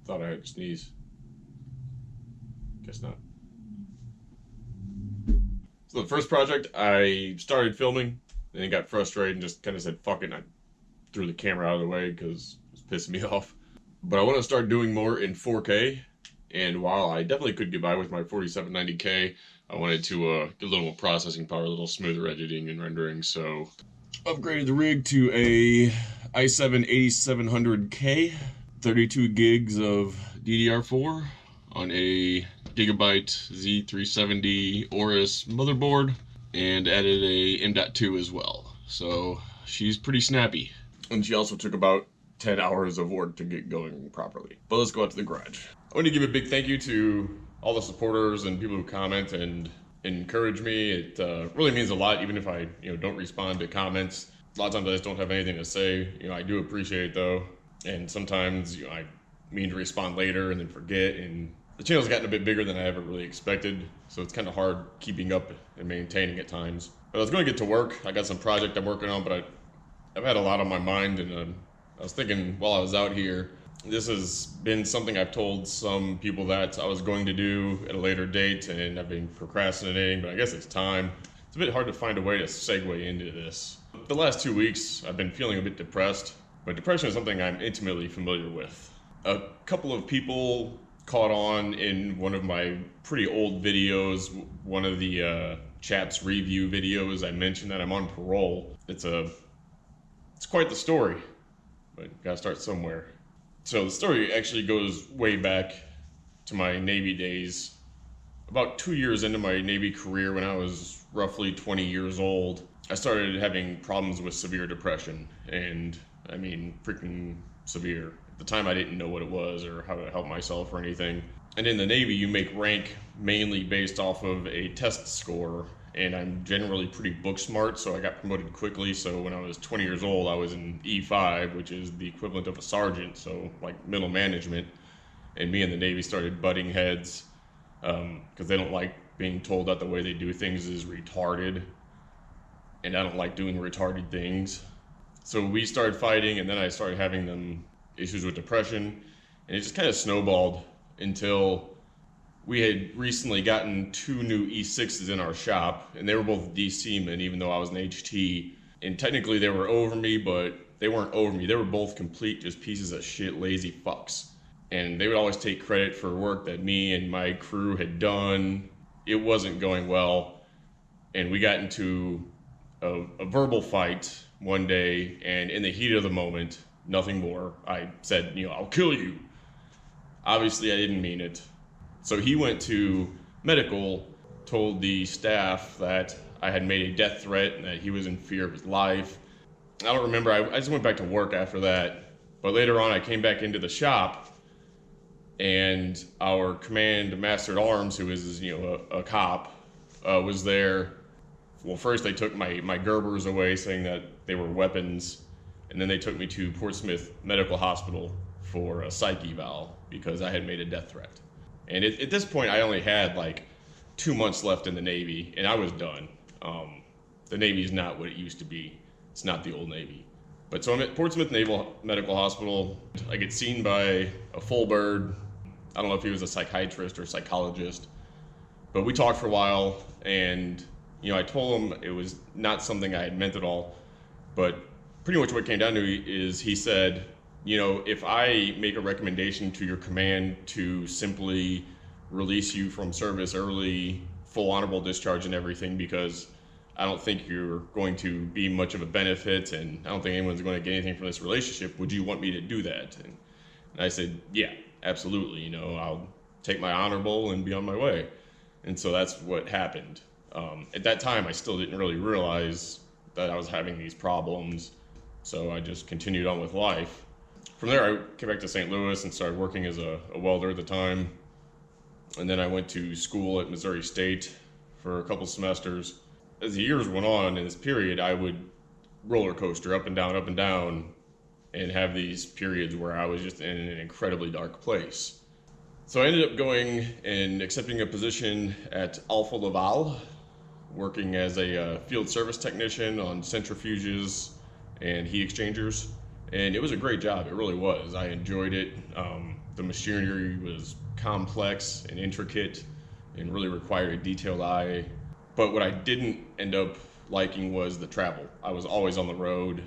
Thought I had to sneeze. Guess not. So the first project, I started filming, and then got frustrated and just kind of said, fuck it, and I threw the camera out of the way because it was pissing me off. But I want to start doing more in 4K, and while I definitely could get by with my 4790K, I wanted to get a little more processing power, a little smoother editing and rendering, so upgraded the rig to a i7 8700K, 32 gigs of DDR4 on a Gigabyte Z370 Aorus motherboard, and added a M.2 as well. So she's pretty snappy. And she also took about 10 hours of work to get going properly. But let's go out to the garage. I want to give a big thank you to all the supporters and people who comment and encourage me. It really means a lot, even if I don't respond to comments. A lot of times I just don't have anything to say. I do appreciate it though. And sometimes I mean to respond later and then forget, and the channel's gotten a bit bigger than I ever really expected, so it's kind of hard keeping up and maintaining at times. But I was going to get to work. I got some project I'm working on, but I've had a lot on my mind, and I was thinking while I was out here, this has been something I've told some people that I was going to do at a later date, and I've been procrastinating, but I guess it's time. It's a bit hard to find a way to segue into this. The last 2 weeks, I've been feeling a bit depressed, but depression is something I'm intimately familiar with. A couple of people caught on in one of my pretty old videos, one of the Chaps review videos. I mentioned that I'm on parole. It's quite the story, but gotta start somewhere. So the story actually goes way back to my Navy days. About 2 years into my Navy career, when I was roughly 20 years old, I started having problems with severe depression, and I mean freaking severe. At the time I didn't know what it was or how to help myself or anything. And in the Navy you make rank mainly based off of a test score, and I'm generally pretty book smart, so I got promoted quickly. So when I was 20 years old I was in E5, which is the equivalent of a sergeant, so like middle management. And me and the Navy started butting heads because they don't like being told that the way they do things is retarded, and I don't like doing retarded things. So we started fighting, and then I started having them issues with depression, and it just kind of snowballed until we had recently gotten 2 new E6s in our shop, and they were both DC men, even though I was an HT. And technically they were over me, but they weren't over me. They were both complete just pieces of shit, lazy fucks. And they would always take credit for work that me and my crew had done. It wasn't going well, and we got into a verbal fight one day, and in the heat of the moment, nothing more, I said, I'll kill you. Obviously I didn't mean it. So he went to medical, told the staff that I had made a death threat and that he was in fear of his life. I don't remember, I just went back to work after that. But later on I came back into the shop, and our command master at arms, who is a cop, was there. Well, first they took my Gerbers away, saying that they were weapons, and then they took me to Portsmouth Medical Hospital for a psych eval because I had made a death threat. And at this point I only had like 2 months left in the Navy, and I was done. The Navy is not what it used to be. It's not the old Navy. But so I'm at Portsmouth Naval Medical Hospital. I get seen by a full bird. I don't know if he was a psychiatrist or psychologist, but we talked for a while, and I told him it was not something I had meant at all. But pretty much what it came down to is he said, if I make a recommendation to your command to simply release you from service early, full honorable discharge and everything, because I don't think you're going to be much of a benefit, and I don't think anyone's going to get anything from this relationship, would you want me to do that? And I said, yeah, absolutely. I'll take my honorable and be on my way. And so that's what happened. At that time, I still didn't really realize that I was having these problems, so I just continued on with life. From there, I came back to St. Louis and started working as a welder at the time. And then I went to school at Missouri State for a couple semesters. As the years went on in this period, I would roller coaster up and down, and have these periods where I was just in an incredibly dark place. So I ended up going and accepting a position at Alfa Laval, working as a field service technician on centrifuges and heat exchangers. And it was a great job, it really was. I enjoyed it. The machinery was complex and intricate and really required a detailed eye. But what I didn't end up liking was the travel. I was always on the road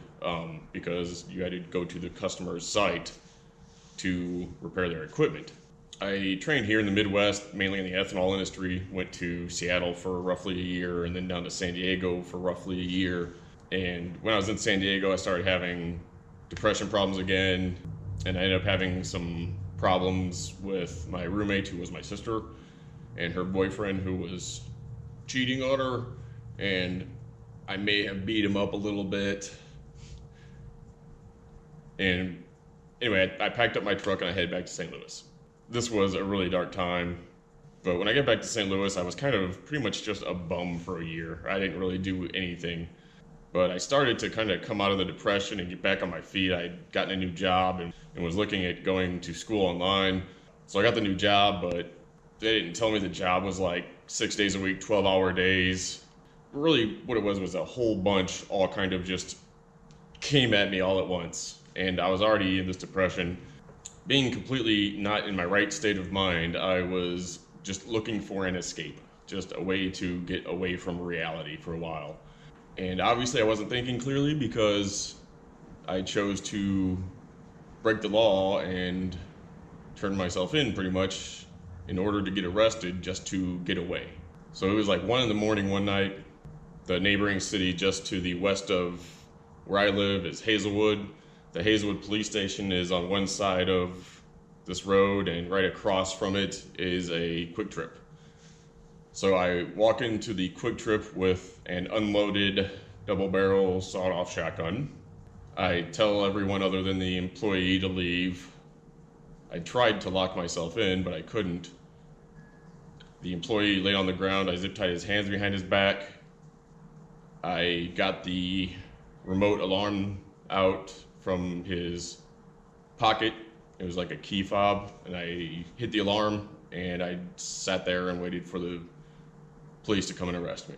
because you had to go to the customer's site to repair their equipment. I trained here in the Midwest, mainly in the ethanol industry, went to Seattle for roughly a year and then down to San Diego for roughly a year. And when I was in San Diego, I started having depression problems again, and I ended up having some problems with my roommate, who was my sister, and her boyfriend, who was cheating on her, and I may have beat him up a little bit. And anyway, I packed up my truck and I headed back to St. Louis. This was a really dark time, but when I got back to St. Louis, I was kind of pretty much just a bum for a year. I didn't really do anything, but I started to kind of come out of the depression and get back on my feet. I'd gotten a new job and was looking at going to school online. So I got the new job, but they didn't tell me the job was like 6 days a week, 12-hour days. Really what it was a whole bunch, all kind of just came at me all at once. And I was already in this depression. Being completely not in my right state of mind, I was just looking for an escape, just a way to get away from reality for a while. And obviously I wasn't thinking clearly because I chose to break the law and turn myself in pretty much in order to get arrested just to get away. So it was like 1 a.m. one night. The neighboring city just to the west of where I live is Hazelwood. The Hazelwood police station is on one side of this road, and right across from it is a Quick Trip. So I walk into the Quick Trip with an unloaded double-barrel sawed-off shotgun. I tell everyone other than the employee to leave. I tried to lock myself in, but I couldn't. The employee lay on the ground. I zip-tied his hands behind his back. I got the remote alarm out from his pocket. It was like a key fob, and I hit the alarm, and I sat there and waited for the police to come and arrest me,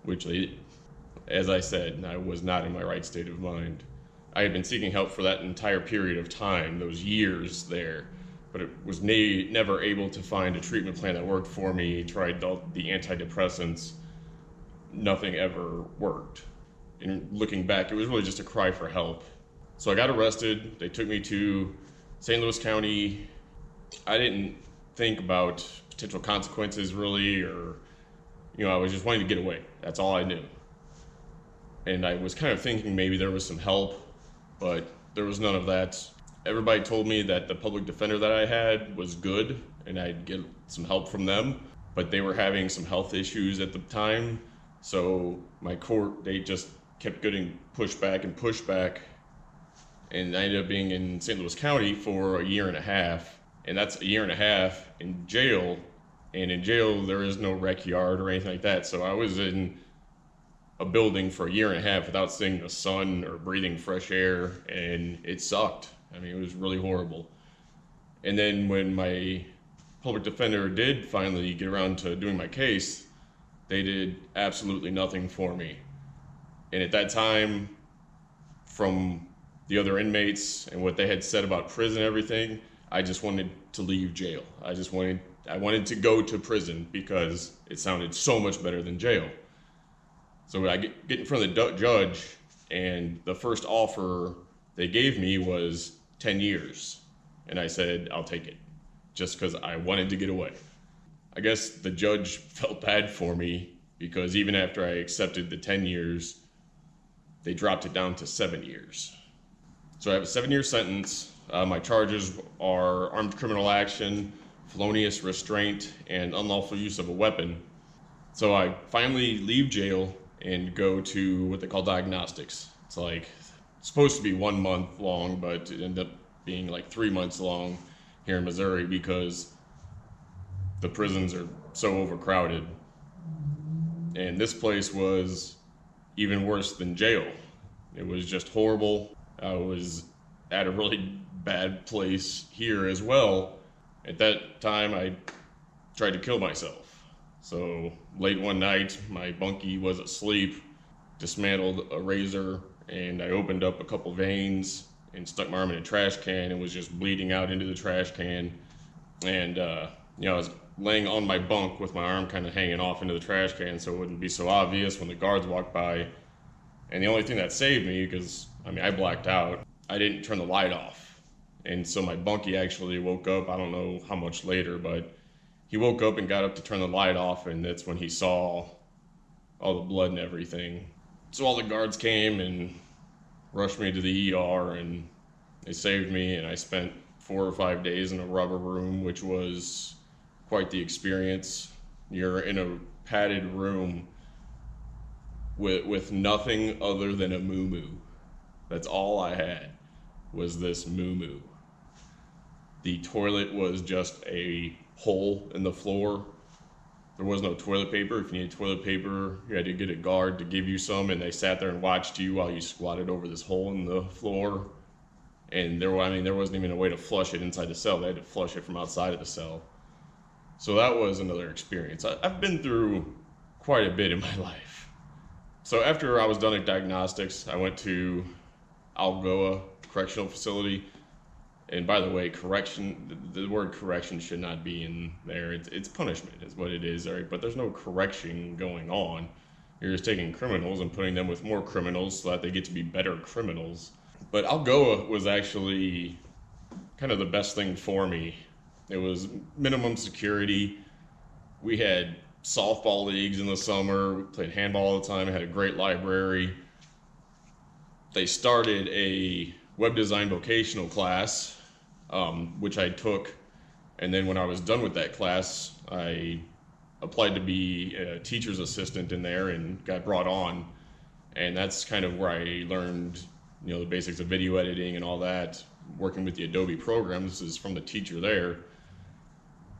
which they did. As I said, I was not in my right state of mind. I had been seeking help for that entire period of time, those years there, but it was never able to find a treatment plan that worked for me. Tried all the antidepressants, nothing ever worked. And looking back, it was really just a cry for help. So I got arrested. They took me to St. Louis County. I didn't think about potential consequences really, or, I was just wanting to get away. That's all I knew. And I was kind of thinking maybe there was some help, but there was none of that. Everybody told me that the public defender that I had was good and I'd get some help from them, but they were having some health issues at the time. So my court date just kept getting pushed back, and I ended up being in St. Louis County for a year and a half, and that's a year and a half in jail, and in jail there is no rec yard or anything like that, so I was in a building for a year and a half without seeing the sun or breathing fresh air, and it sucked. I mean, it was really horrible. And then when my public defender did finally get around to doing my case, they did absolutely nothing for me. And at that time, from the other inmates and what they had said about prison and everything, I just wanted to leave jail. I wanted to go to prison because it sounded so much better than jail. So I get in front of the judge, and the first offer they gave me was 10 years. And I said, I'll take it, just because I wanted to get away. I guess the judge felt bad for me because even after I accepted the 10 years, they dropped it down to 7 years. So I have a 7-year sentence. My charges are armed criminal action, felonious restraint, and unlawful use of a weapon. So I finally leave jail and go to what they call diagnostics. It's supposed to be 1 month long, but it ended up being like 3 months long here in Missouri because the prisons are so overcrowded. And this place was even worse than jail. It was just horrible. I was at a really bad place here as well. At that time, I tried to kill myself. So late one night, my bunkie was asleep, dismantled a razor, and I opened up a couple veins and stuck my arm in a trash can and was just bleeding out into the trash can. And, I was laying on my bunk with my arm kind of hanging off into the trash can so it wouldn't be so obvious when the guards walked by. And the only thing that saved me, because, I blacked out, I didn't turn the light off. And so my bunkie actually woke up, I don't know how much later, but he woke up and got up to turn the light off, and that's when he saw all the blood and everything. So all the guards came and rushed me to the ER, and they saved me, and I spent 4 or 5 days in a rubber room, which was quite the experience. You're in a padded room with nothing other than a moo-moo. That's all I had, was this moo-moo. The toilet was just a hole in the floor. There was no toilet paper. If you needed toilet paper, you had to get a guard to give you some, and they sat there and watched you while you squatted over this hole in the floor. And there wasn't even a way to flush it inside the cell. They had to flush it from outside of the cell. So that was another experience. I've been through quite a bit in my life. So after I was done at diagnostics, I went to Algoa Correctional Facility. And by the way, correction, the word correction should not be in there. It's punishment is what it is, all right? But there's no correction going on. You're just taking criminals and putting them with more criminals so that they get to be better criminals. But Algoa was actually kind of the best thing for me. It was minimum security. We had softball leagues in the summer. We played handball all the time. I had a great library. They started a web design vocational class, which I took. And then when I was done with that class, I applied to be a teacher's assistant in there and got brought on. And that's kind of where I learned, the basics of video editing and all that, working with the Adobe programs. This is from the teacher there.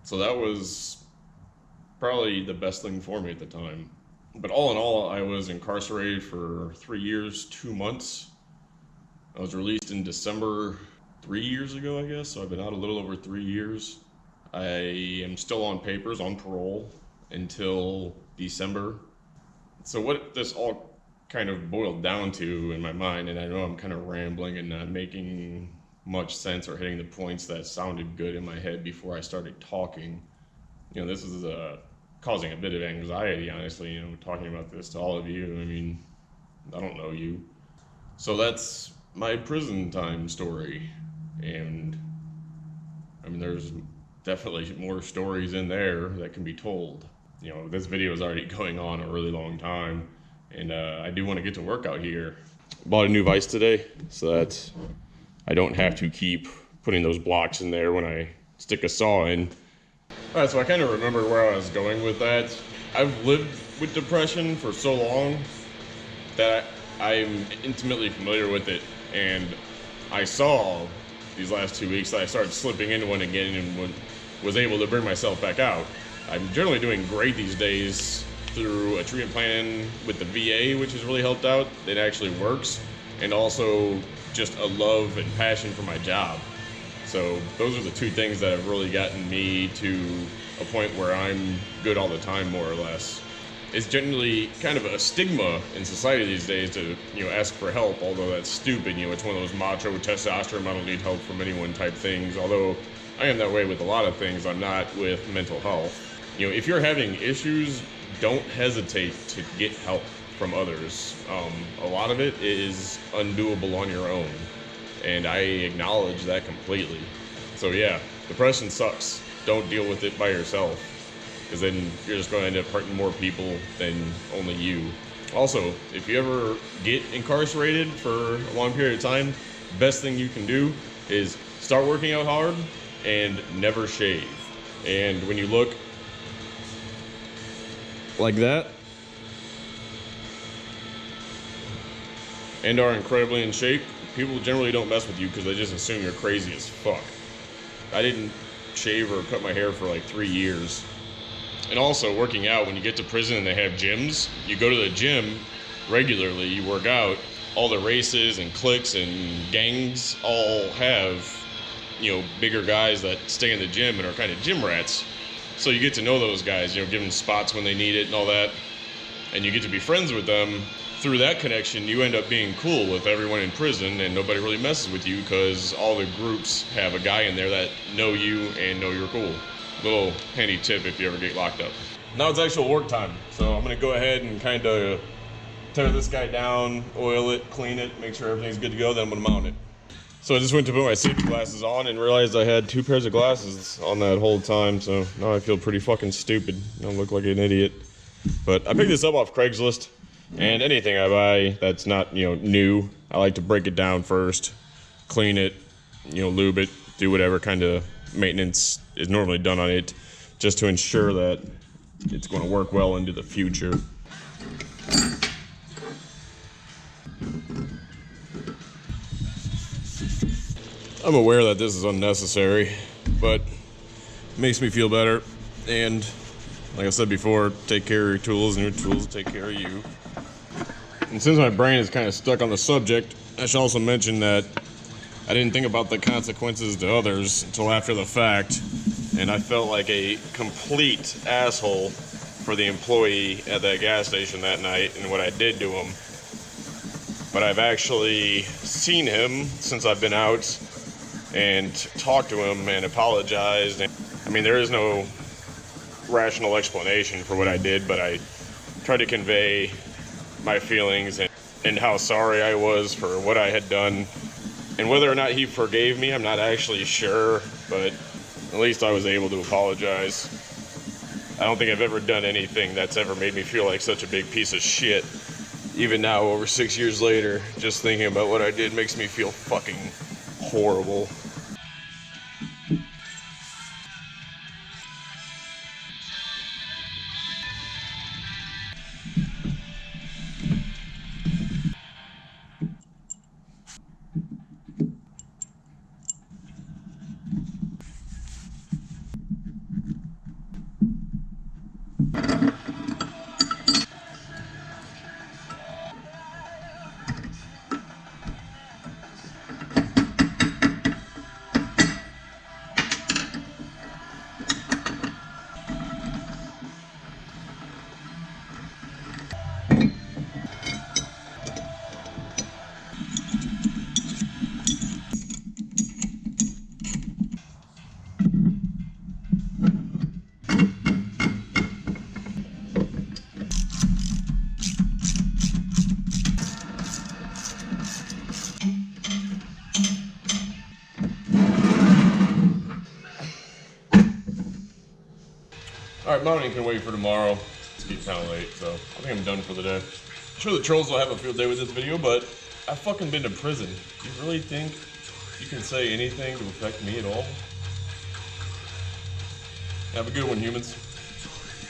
So that was probably the best thing for me at the time. But all in all, I was incarcerated for 3 years, 2 months. I was released in December 3 years ago, I guess, so I've been out a little over 3 years. I am still on papers, on parole, until December. So what this all kind of boiled down to in my mind, and I know I'm kind of rambling and not making much sense or hitting the points that sounded good in my head before I started talking. This is causing a bit of anxiety, honestly, talking about this to all of you. I don't know you. So that's my prison time story. And there's definitely more stories in there that can be told. This video is already going on a really long time, and I do want to get to work out here. Bought a new vise today so that I don't have to keep putting those blocks in there when I stick a saw in. All right, so I kind of remember where I was going with that. I've lived with depression for so long that I'm intimately familiar with it, and I saw these last 2 weeks that I started slipping into one again and was able to bring myself back out. I'm generally doing great these days through a treatment plan with the VA, which has really helped out. It actually works, and also just a love and passion for my job. So those are the two things that have really gotten me to a point where I'm good all the time, more or less. It's generally kind of a stigma in society these days to, ask for help, although that's stupid. It's one of those macho testosterone, I don't need help from anyone type things. Although I am that way with a lot of things, I'm not with mental health. If you're having issues, don't hesitate to get help from others. A lot of it is undoable on your own, and I acknowledge that completely. So yeah, depression sucks. Don't deal with it by yourself, because then you're just going to end up hurting more people than only you. Also, if you ever get incarcerated for a long period of time, best thing you can do is start working out hard and never shave. And when you look like that and are incredibly in shape, people generally don't mess with you because they just assume you're crazy as fuck. I didn't shave or cut my hair for like 3 years. And also, working out, when you get to prison and they have gyms, you go to the gym regularly, you work out. All the races and cliques and gangs all have, bigger guys that stay in the gym and are kind of gym rats. So you get to know those guys, give them spots when they need it and all that. And you get to be friends with them through that connection, you end up being cool with everyone in prison, and nobody really messes with you because all the groups have a guy in there that know you and know you're cool. Little handy tip if you ever get locked up. Now it's actual work time, so I'm gonna go ahead and kind of tear this guy down, oil it, clean it, make sure everything's good to go, then I'm gonna mount it. So I just went to put my safety glasses on and realized I had 2 pairs of glasses on that whole time, so now I feel pretty fucking stupid. I look like an idiot. But I picked this up off Craigslist, and anything I buy that's not, new, I like to break it down first, clean it, lube it, do whatever kind of maintenance is normally done on it, just to ensure that it's going to work well into the future. I'm aware that this is unnecessary, but it makes me feel better. And like I said before, take care of your tools and your tools take care of you. And since my brain is kind of stuck on the subject, I should also mention that I didn't think about the consequences to others until after the fact. And I felt like a complete asshole for the employee at that gas station that night and what I did to him. But I've actually seen him since I've been out and talked to him and apologized. I mean, there is no rational explanation for what I did, but I tried to convey my feelings and how sorry I was for what I had done. And whether or not he forgave me, I'm not actually sure, but at least I was able to apologize. I don't think I've ever done anything that's ever made me feel like such a big piece of shit. Even now, over 6 years later, just thinking about what I did makes me feel fucking horrible. Alright, mounting can wait for tomorrow. It's getting kind of late, so I think I'm done for the day. I'm sure the trolls will have a field day with this video, but I've fucking been to prison. You really think you can say anything to affect me at all? Have a good one, humans.